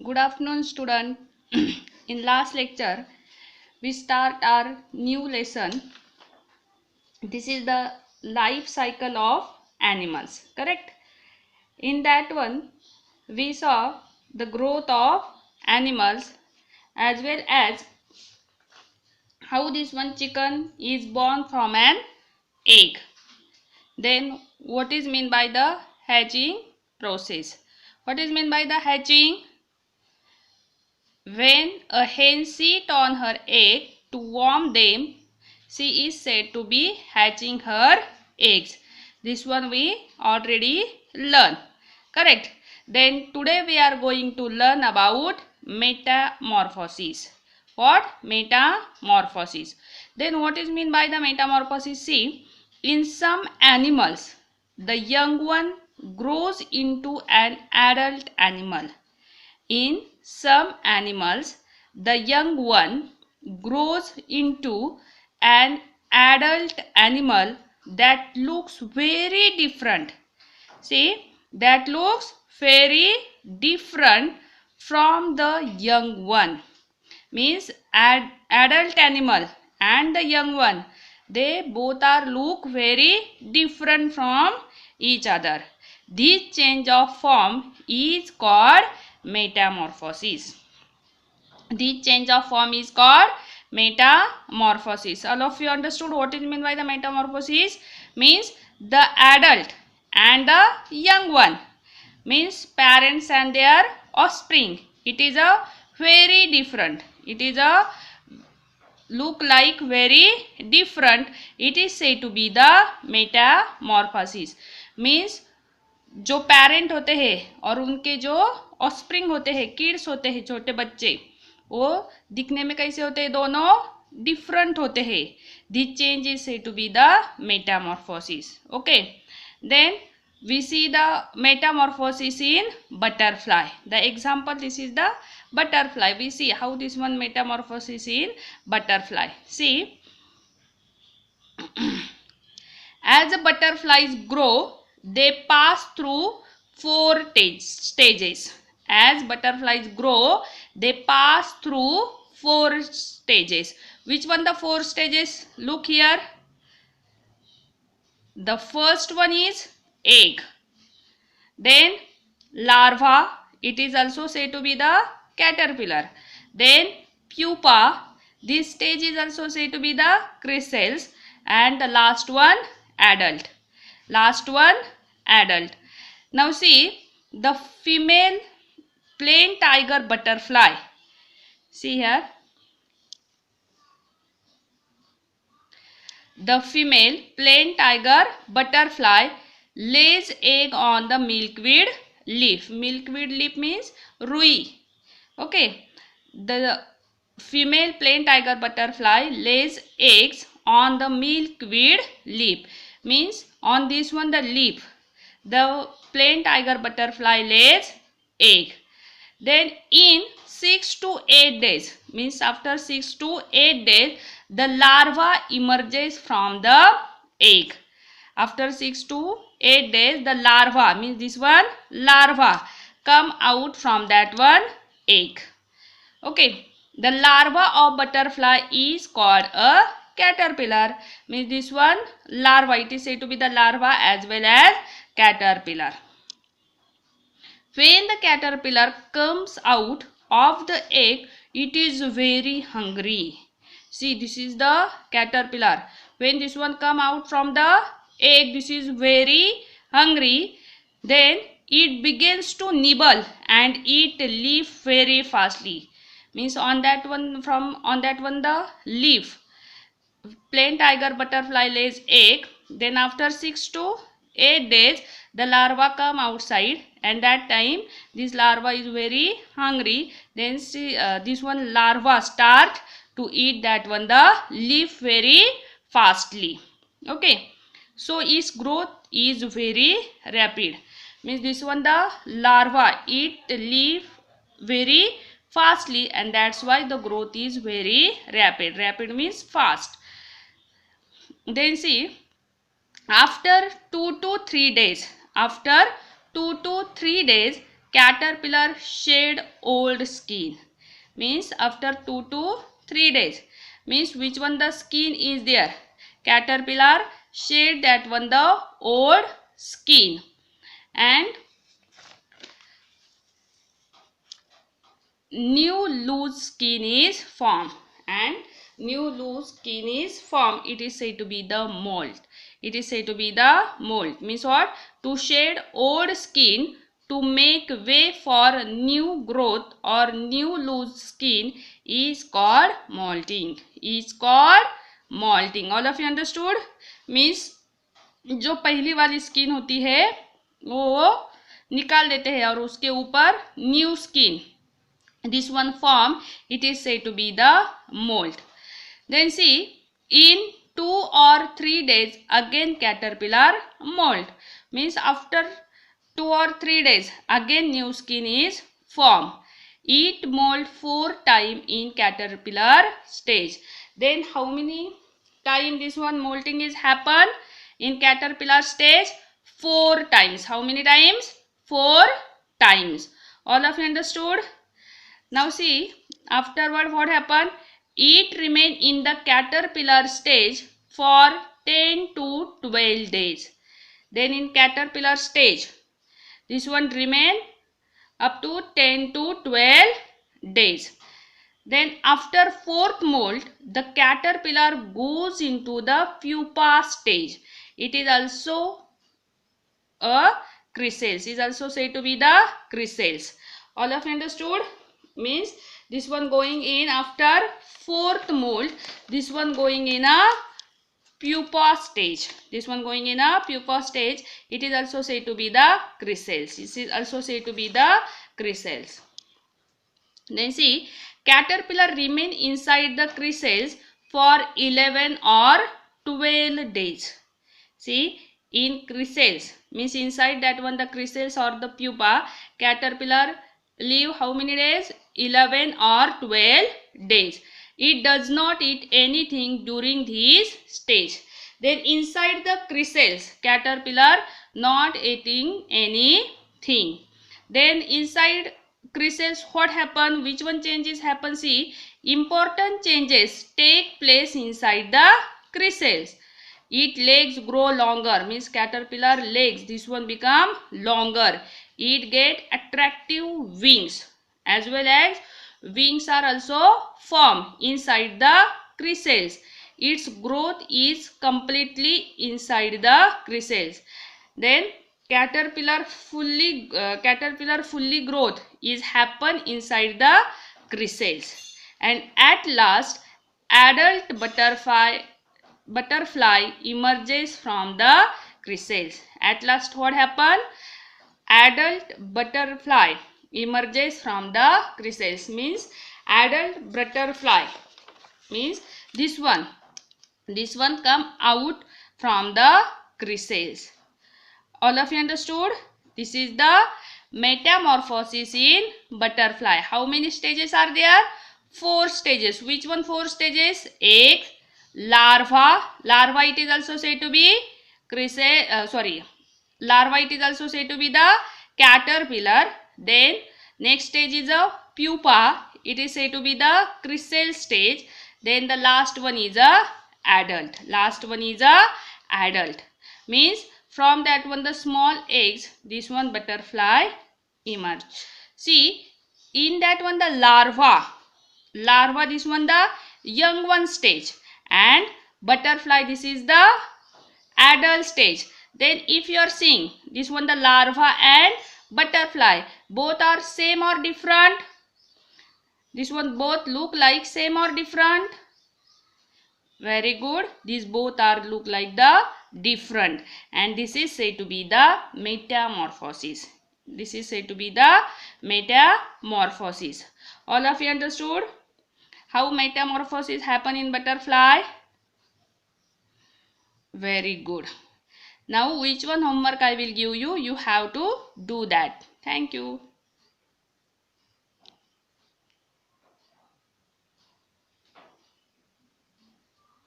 Good afternoon, student. In last lecture, we start our new lesson. This is the life cycle of animals, correct? In that one, we saw the growth of animals as well as how this one chicken is born from an egg. Then what is meant by the hatching process? What is meant by the hatching? When a hen sits on her egg to warm them, she is said to be hatching her eggs. This one we already learned. Correct. Then today we are going to learn about metamorphosis. What? Metamorphosis. Then what is meant by the metamorphosis? See, in some animals, the young one grows into an adult animal. In some animals, the young one grows into an adult animal that looks very different. See, that looks very different from the young one. Means adult animal and the young one, they both are look very different from each other. This change of form is called metamorphosis. This change of form is called metamorphosis. All of you understood what is meant by the metamorphosis? Means the adult and the young one, means parents and their offspring. It is a very different. It is a look like very different. It is said to be the metamorphosis. Means जो parent होते हैं और उनके जो offspring होते हैं, kids होते हैं, छोटे बच्चे, वो दिखने में कैसे होते हैं? दोनों डिफरेंट होते हैं. This change is said to be the metamorphosis. Okay, then we see the metamorphosis in butterfly. The example, this is the butterfly. We see how this one metamorphosis in butterfly. See, as the butterflies grow, they pass through four stages. As butterflies grow, they pass through four stages. Which one the four stages? Look here. The first one is egg. Then larva, it is also said to be the caterpillar. Then pupa, this stage is also said to be the chrysalis. And the last one, adult. Last one, adult. Now see, the female plain tiger butterfly. See here. The female plain tiger butterfly lays egg on the milkweed leaf. Milkweed leaf means rui. Okay. The female plain tiger butterfly lays eggs on the milkweed leaf. Means on this one the leaf, the plain tiger butterfly lays egg. Then in 6 to 8 days, means after 6 to 8 days, the larva emerges from the egg. After 6 to 8 days, the larva, means this one larva, come out from that one egg. Okay, the larva of butterfly is called a caterpillar. Means this one larva, it is said to be the larva as well as caterpillar. When the caterpillar comes out of the egg, it is very hungry. See, this is the caterpillar. When this one come out from the egg, this is very hungry. Then it begins to nibble and eat leaf very fastly. Means on that one the leaf. Plain tiger butterfly lays egg. Then after 6 to 8 days, the larva come outside, and that time this larva is very hungry. Then this one larva start to eat that one the leaf very fastly. Okay, so its growth is very rapid. Means this one the larva eat leaf very fastly, and that's why the growth is very rapid. Rapid means fast. Then see, after 2 to 3 days, caterpillar shed old skin. Means after 2 to 3 days. Means which one the skin is there? Caterpillar shed that one the old skin. And new loose skin is formed. And new loose skin is formed. It is said to be the molt. It is said to be the molt. Means what? To shed old skin to make way for new growth or new loose skin is called molting. Is called molting. All of you understood? Means जो पहली वाली skin होती है वो निकाल देते हैं और उसके ऊपर new skin, this one form, it is said to be the molt. Then see, in 2 or 3 days again caterpillar molt. Means after 2 or 3 days again new skin is formed. It molt 4 times in caterpillar stage. Then how many time this one molting is happen in caterpillar stage? 4 times. How many times? 4 times. All of you understood? Now see, afterward what happened? It remain in the caterpillar stage for 10 to 12 days. Then in caterpillar stage, this one remain up to 10 to 12 days. Then after 4th molt, the caterpillar goes into the pupa stage. It is also a chrysalis. Is also said to be the chrysalis. All of you understood? Means this one going in after 4th molt, this one going in a pupa stage. This one going in a pupa stage. It is also said to be the chrysalis. This is also said to be the chrysalis. Then see, caterpillar remain inside the chrysalis for 11 or 12 days. See, in chrysalis means inside that one the chrysalis or the pupa, caterpillar live how many days? 11 or 12 days. It does not eat anything during this stage. Then inside the chrysalis, caterpillar not eating anything. Then inside chrysalis what happen? Which one changes happen? See, important changes take place inside the chrysalis. Its legs grow longer, means caterpillar legs, this one become longer. It get attractive wings, as well as wings are also formed inside the chrysalis. Its growth is completely inside the chrysalis. Then caterpillar fully growth is happen inside the chrysalis. And at last adult butterfly emerges from the chrysalis. At last what happened? Adult butterfly emerges from the chrysalis. Means adult butterfly means this one come out from the chrysalis. All of you understood? This is the metamorphosis in butterfly. How many stages are there? 4 stages. Which one 4 stages? Egg, larva. Larva it is also said to be larva it is also said to be the caterpillar. Then next stage is a pupa. It is said to be the chrysalis stage. Then the last one is a adult. Last one is a adult. Means from that one the small eggs, this one butterfly emerge. See, in that one the larva, this one the young one stage, and butterfly this is the adult stage. Then if you are seeing this one the larva and butterfly, both are same or different? This one both look like same or different? Very good. These both are look like the different, and this is said to be the metamorphosis. This is said to be the metamorphosis. All of you understood how metamorphosis happen in butterfly? Very good. Now which one homework I will give you? You have to do that. Thank you.